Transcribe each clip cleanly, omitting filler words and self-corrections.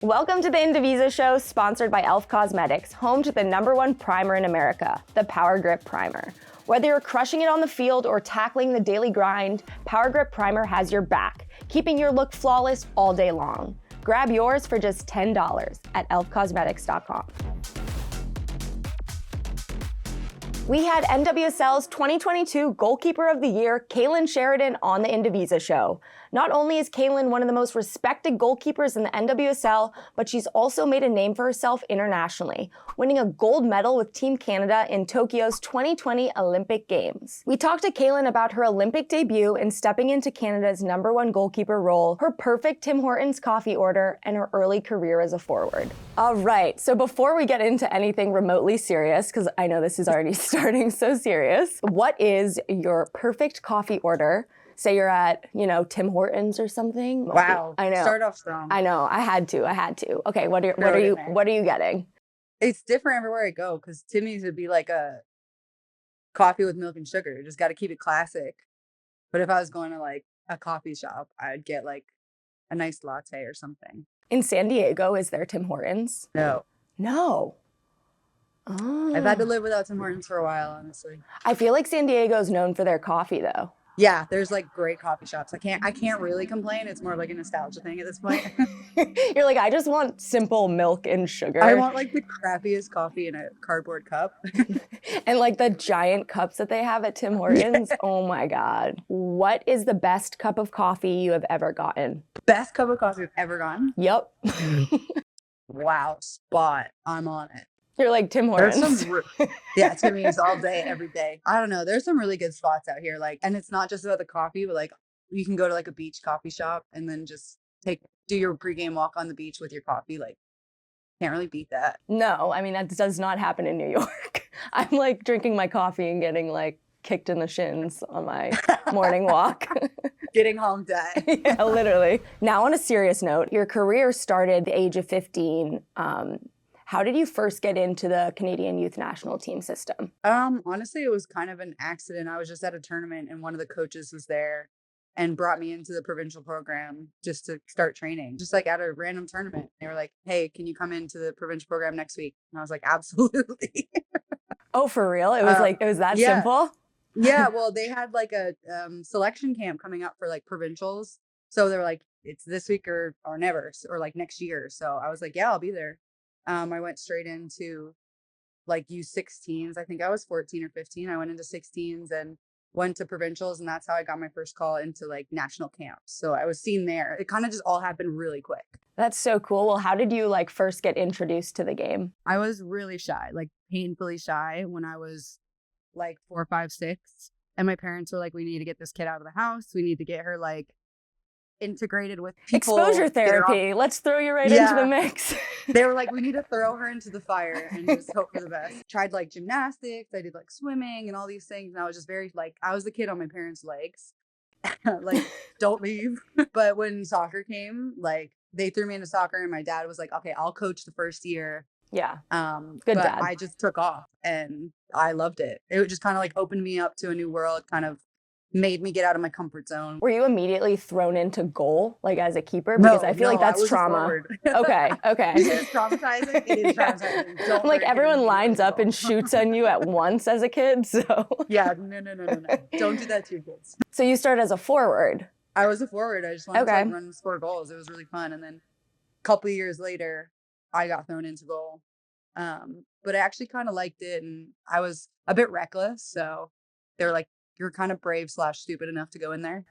Welcome to the Indivisa Show, sponsored by e.l.f. Cosmetics, home to the #1 primer in America, the Power Grip Primer. Whether you're crushing it on the field or tackling the daily grind, Power Grip Primer has your back, keeping your look flawless all day long. Grab yours for just $10 at elfcosmetics.com. We had NWSL's 2022 Goalkeeper of the Year, Kailen Sheridan, on the Indivisa Show. Not only is Kailen one of the most respected goalkeepers in the NWSL, but she's also made a name for herself internationally, winning a gold medal with Team Canada in Tokyo's 2020 Olympic Games. We talked to Kailen about her Olympic debut and stepping into Canada's #1 goalkeeper role, her perfect Tim Hortons coffee order, and her early career as a forward. All right, so before we get into anything remotely serious, because I know this is already starting so serious, what is your perfect coffee order? Say you're at, Tim Hortons or something. Wow. I know. Start off strong. I know. I had to. Okay, what are you getting? It's different everywhere I go because Timmy's would be like a coffee with milk and sugar. You just got to keep it classic. But if I was going to like a coffee shop, I'd get like a nice latte or something. In San Diego, is there Tim Hortons? No. No. Oh. I've had to live without Tim Hortons for a while, honestly. I feel like San Diego's known for their coffee, though. Yeah, there's like great coffee shops. I can't really complain. It's more like a nostalgia thing at this point. You're like, I just want simple milk and sugar. I want like the crappiest coffee in a cardboard cup. And like the giant cups that they have at Tim Hortons. Yeah. Oh my God. What is the best cup of coffee you have ever gotten? Best cup of coffee I've ever gotten? Yep. Wow, spot. I'm on it. You're like Tim Hortons. Yeah, Timmy's all day, every day. I don't know. There's some really good spots out here. Like, and it's not just about the coffee, but like you can go to like a beach coffee shop and then just do your pregame walk on the beach with your coffee. Like, can't really beat that. No, I mean, that does not happen in New York. I'm like drinking my coffee and getting like kicked in the shins on my morning walk. Getting home dead. Yeah, literally. Now, on a serious note, your career started at the age of 15. How did you first get into the Canadian youth national team system? Honestly, it was kind of an accident. I was just at a tournament and one of the coaches was there and brought me into the provincial program just to start training, just like at a random tournament. They were like, hey, can you come into the provincial program next week? And I was like, absolutely. Oh, for real? It was that simple? Yeah, well, they had like a selection camp coming up for like provincials. So they were like, it's this week or never, or like next year. So I was like, yeah, I'll be there. I went straight into like U16s. I think I was 14 or 15. I went into 16s and went to provincials, and that's how I got my first call into like national camps. So I was seen there. It kind of just all happened really quick. That's so cool. Well, how did you like first get introduced to the game? I was really shy, like painfully shy when I was like 4, 5, 6. And my parents were like, we need to get this kid out of the house. We need to get her like integrated with people. Exposure therapy. Let's throw you right into the mix. They were like, we need to throw her into the fire and just hope for the best. Tried like gymnastics. I did like swimming and all these things. And I was just very like, I was the kid on my parents' legs. Like, don't leave. But when soccer came, like they threw me into soccer and my dad was like, okay, I'll coach the first year. Yeah. Good dad. I just took off and I loved it. It just kind of like opened me up to a new world, kind of made me get out of my comfort zone. Were you immediately thrown into goal, like as a keeper? Because I feel like that's trauma. Okay. Is it traumatizing? It is traumatizing. Like everyone lines up and shoots on you at once as a kid. So yeah, no. Don't do that to your kids. So you started as a forward. I was a forward. I just wanted to run and score goals. It was really fun. And then a couple of years later, I got thrown into goal. But I actually kind of liked it, and I was a bit reckless. So they were like, you're kind of brave / stupid enough to go in there.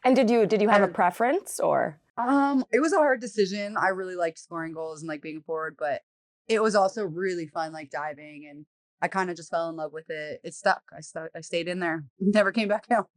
And did you have a preference or? It was a hard decision. I really liked scoring goals and like being forward, but it was also really fun, like diving, and I kind of just fell in love with it. It stuck. I stayed in there. Never came back out.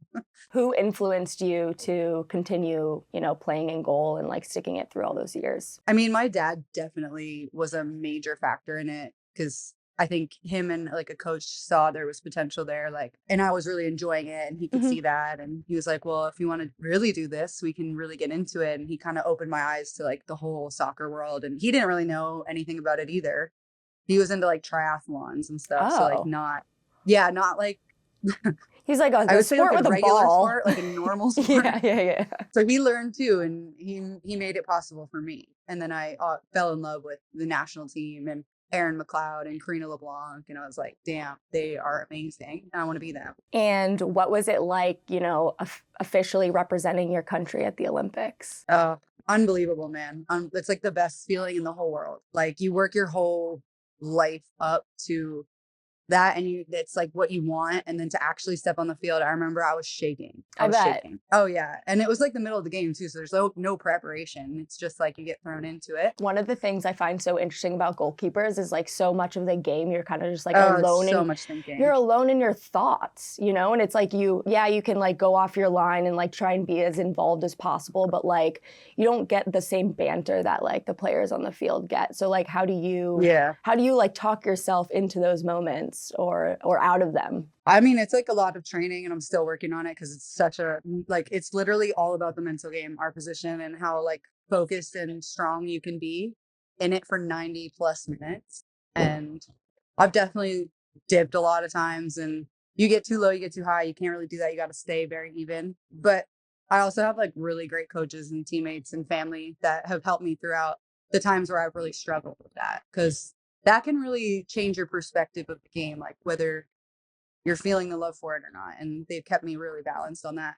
Who influenced you to continue, playing in goal and like sticking it through all those years? I mean, my dad definitely was a major factor in it because I think him and like a coach saw there was potential there, like, and I was really enjoying it and he could see that. And he was like, well, if you want to really do this, we can really get into it. And he kind of opened my eyes to like the whole soccer world. And he didn't really know anything about it either. He was into like triathlons and stuff. So like not like He's like I a would say sport like a with a regular ball. sport, like a normal sport. Yeah. So he learned too, and he made it possible for me. And then I fell in love with the national team and Erin McLeod and Karina LeBlanc, and I was like, damn, they are amazing, and I want to be them. And what was it like, you know, officially representing your country at the Olympics? Unbelievable, man. It's like the best feeling in the whole world. Like you work your whole life up to that, and it's like what you want, and then to actually step on the field, I remember I was shaking. I was bet. shaking. Oh yeah, and it was like the middle of the game too, so there's no preparation. It's just like you get thrown into it. One of the things I find so interesting about goalkeepers is like so much of the game you're kind of just like alone. So much thinking. You're alone in your thoughts, you know, and it's like you can like go off your line and like try and be as involved as possible, but like you don't get the same banter that like the players on the field get. So like how do you like talk yourself into those moments or out of them? I mean, it's like a lot of training, and I'm still working on it because it's such a like it's literally all about the mental game, our position, and how like focused and strong you can be in it for 90 plus minutes. And I've definitely dipped a lot of times, and you get too low, you get too high, you can't really do that. You got to stay very even. But I also have like really great coaches and teammates and family that have helped me throughout the times where I've really struggled with that, because that can really change your perspective of the game, like whether you're feeling the love for it or not. And they've kept me really balanced on that.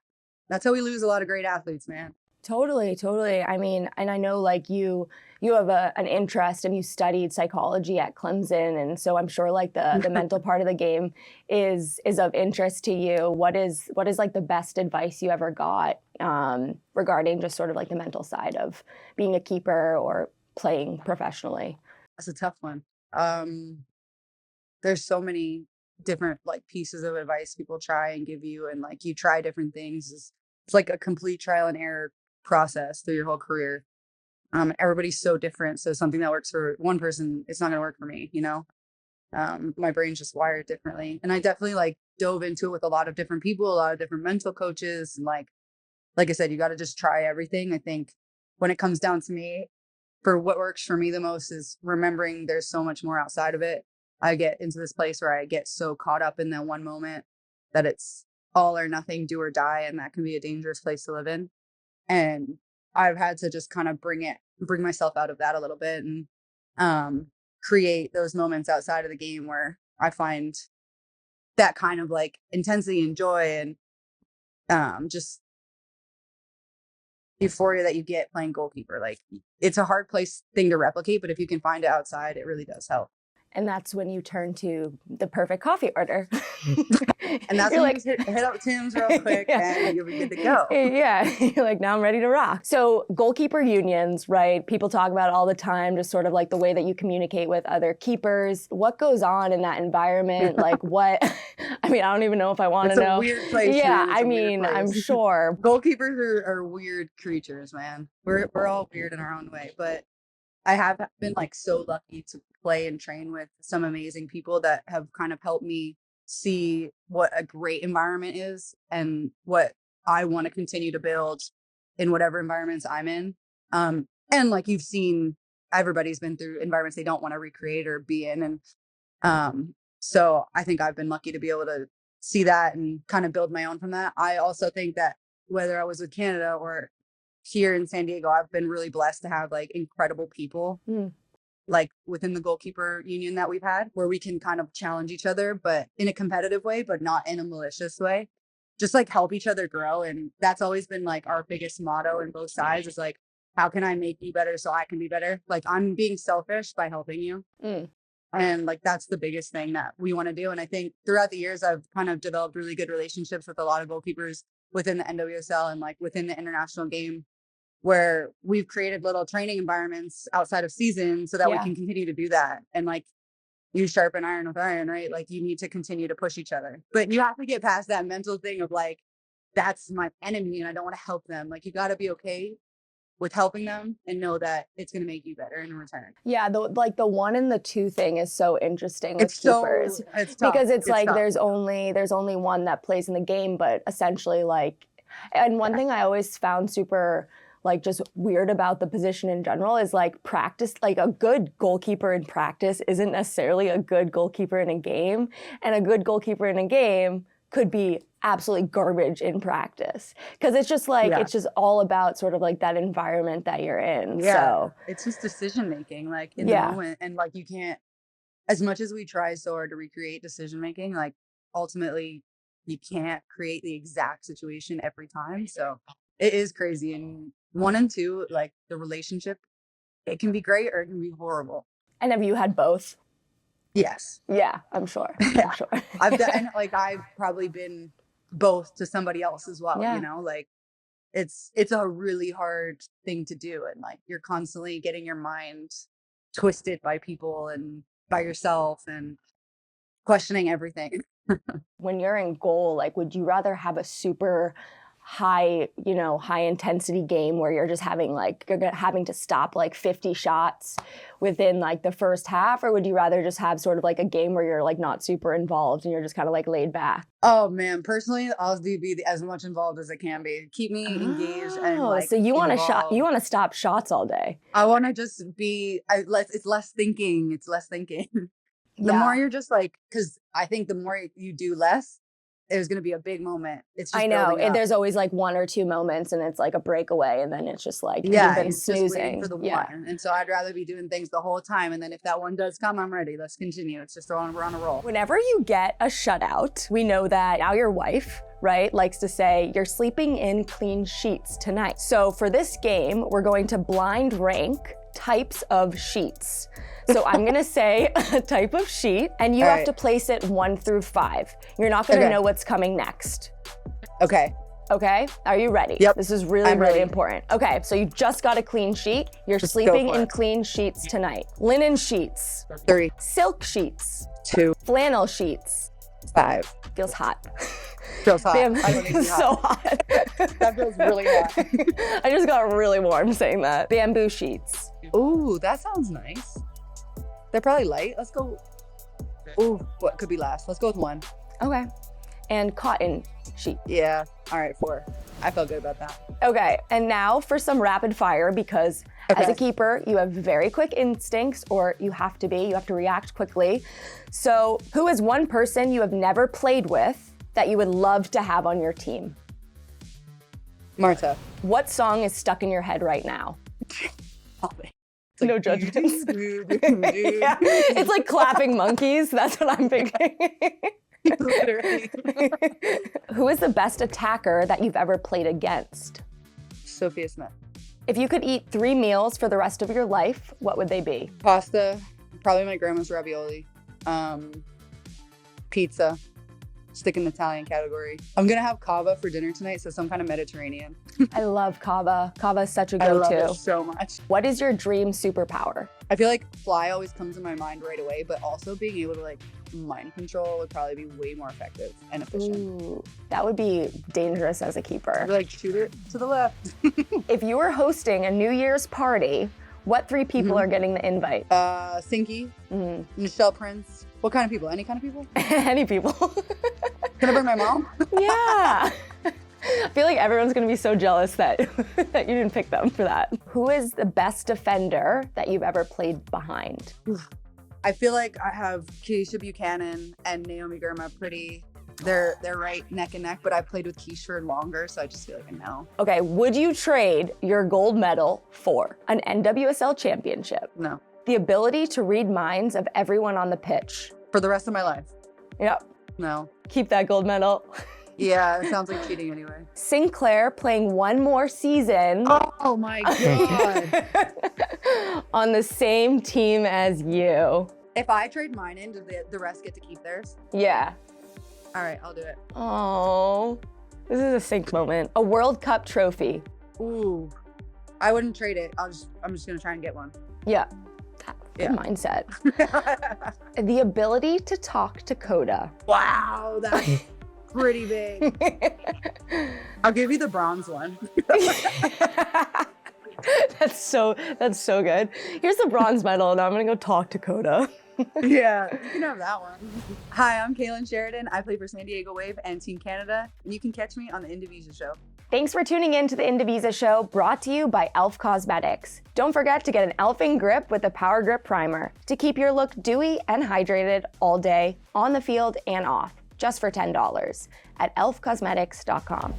That's how we lose a lot of great athletes, man. Totally. I mean, and I know like you have an interest and you studied psychology at Clemson, and so I'm sure like the mental part of the game is of interest to you. What is like the best advice you ever got regarding just sort of like the mental side of being a keeper or playing professionally? That's a tough one. There's so many different like pieces of advice people try and give you, and like you try different things. It's like a complete trial and error process through your whole career. Everybody's so different, so something that works for one person, it's not going to work for me, you know. My brain's just wired differently, and I definitely like dove into it with a lot of different people, a lot of different mental coaches, and like I said, you got to just try everything. I think when it comes down to me, for what works for me the most is remembering there's so much more outside of it. I get into this place where I get so caught up in that one moment that it's all or nothing, do or die, and that can be a dangerous place to live in. And I've had to just kind of bring myself out of that a little bit, and create those moments outside of the game where I find that kind of like intensity and joy, and just euphoria that you get playing goalkeeper. Like it's a hard thing to replicate, but if you can find it outside, it really does help. And that's when you turn to the perfect coffee order. And that's you're when like, you hit up Tim's real quick and you'll be good to go. Yeah, you're like, now I'm ready to rock. So goalkeeper unions, right? People talk about it all the time, just sort of like the way that you communicate with other keepers. What goes on in that environment? Like what, I mean, I don't even know if I want to know. It's a weird place. Yeah, I mean, I'm sure. Goalkeepers are weird creatures, man. We're all weird in our own way, but I have been like so lucky to play and train with some amazing people that have kind of helped me see what a great environment is and what I want to continue to build in whatever environments I'm in. And like you've seen, everybody's been through environments they don't want to recreate or be in. And so I think I've been lucky to be able to see that and kind of build my own from that. I also think that whether I was with Canada or here in San Diego, I've been really blessed to have like incredible people like within the goalkeeper union that we've had, where we can kind of challenge each other, but in a competitive way, but not in a malicious way, just like help each other grow. And that's always been like our biggest motto in both sides is like, how can I make you better so I can be better? Like I'm being selfish by helping you. And like, that's the biggest thing that we want to do. And I think throughout the years, I've kind of developed really good relationships with a lot of goalkeepers within the NWSL and like within the international game, where we've created little training environments outside of season so that we can continue to do that. And like you sharpen iron with iron, right? Like you need to continue to push each other, but you have to get past that mental thing of like, that's my enemy and I don't want to help them. Like you got to be okay with helping them and know that it's going to make you better in return. Yeah, the 1 and the 2 thing is so interesting with keepers. It's tough. Because it's like tough. there's only one that plays in the game, but essentially like, and one thing I always found super like just weird about the position in general is like practice, like a good goalkeeper in practice isn't necessarily a good goalkeeper in a game, and a good goalkeeper in a game could be absolutely garbage in practice. Because it's just like, it's just all about sort of like that environment that you're in. Yeah. So It's just decision making, like in the moment. And like you can't, as much as we try so hard to recreate decision making, like ultimately you can't create the exact situation every time. So it is crazy. And 1 and 2, like the relationship, it can be great or it can be horrible. And have you had both? Yes. Yeah, I'm sure. Yeah. I'm sure. I've probably been both to somebody else as well, you know, like it's a really hard thing to do. And like, you're constantly getting your mind twisted by people and by yourself and questioning everything. When you're in goal, like, would you rather have a super high, you know, high intensity game where you're just having like, you're having to stop like 50 shots within like the first half? Or would you rather just have sort of like a game where you're like not super involved and you're just kind of like laid back? Oh man, personally, I'll be as much involved as I can be. Keep me engaged and like. So you want to involved. you want to stop shots all day. I want to just be. It's less thinking. It's less thinking. The more you're just like, because I think the more you do less, there's going to be a big moment. It's just I know. There's always like 1 or 2 moments and it's like a breakaway and then it's just like, you've been snoozing. Just waiting for the one. And so I'd rather be doing things the whole time. And then if that one does come, I'm ready. Let's continue. It's just we're on a roll. Whenever you get a shutout, we know that now your wife, right, likes to say, you're sleeping in clean sheets tonight. So for this game, we're going to blind rank types of sheets. So I'm gonna say a type of sheet and you have to place it 1 through 5. You're not gonna know what's coming next. Okay. Okay, are you ready? Yep. This is really important. Okay, so you just got a clean sheet. You're sleeping in clean sheets tonight. Linen sheets. 3. Silk sheets. 2. Flannel sheets. 5. Feels hot. Feels hot. Damn, I don't need to be so hot. hot. That feels really hot. I just got really warm saying that. Bamboo sheets. Ooh, that sounds nice. They're probably light. Let's go. Ooh, what could be last? Let's go with 1. Okay. And cotton sheet. Yeah. All right, 4. I felt good about that. Okay, and now for some rapid fire because as a keeper, you have very quick instincts, or you have to react quickly. So who is one person you have never played with that you would love to have on your team? Marta. What song is stuck in your head right now? Like, no judgments. Yeah. It's like clapping monkeys. That's what I'm thinking. Literally. Who is the best attacker that you've ever played against? Sophia Smith. If you could eat 3 meals for the rest of your life, what would they be? Pasta, probably my grandma's ravioli, pizza, stick in the Italian category. I'm gonna have kava for dinner tonight, so some kind of Mediterranean. I love kava. Kava is such a I go-to. love it so much. What is your dream superpower? I feel like fly always comes in my mind right away, but also being able to like mind control would probably be way more effective and efficient. Ooh, that would be dangerous as a keeper. I'd be like, shoot it to the left. If you were hosting a New Year's party, what 3 people are getting the invite? Sinky, Michelle Prince. What kind of people? Any kind of people? Any people. Can I bring my mom? Yeah. I feel like everyone's gonna be so jealous that, that you didn't pick them for that. Who is the best defender that you've ever played behind? I feel like I have Keisha Buchanan and Naomi Girma they're right neck and neck, but I played with Keisha for longer, so I just feel like I know. Okay, would you trade your gold medal for an NWSL championship? No. The ability to read minds of everyone on the pitch? For the rest of my life? Yep. No. Keep that gold medal. Yeah, it sounds like cheating anyway. Sinclair playing 1 more season. Oh my God. On the same team as you. If I trade mine in, do the rest get to keep theirs? Yeah. All right, I'll do it. Oh, this is a sync moment. A World Cup trophy. Ooh, I wouldn't trade it. I'm just gonna try and get one. Yeah, good mindset. The ability to talk to Coda. Wow, that's pretty big. I'll give you the bronze one. That's so good. Here's the bronze medal. Now I'm gonna go talk to Coda. Yeah, you can have that one. Hi, I'm Kailen Sheridan. I play for sandiegowave and Team Canada, and you can catch me on the Indivisa Show. Thanks for tuning in to the Indivisa Show, brought to you by e.l.f. Cosmetics. Don't forget to get an e.l.f.ing grip with the Power Grip Primer to keep your look dewy and hydrated all day, on the field and off. just for $10 at elfcosmetics.com.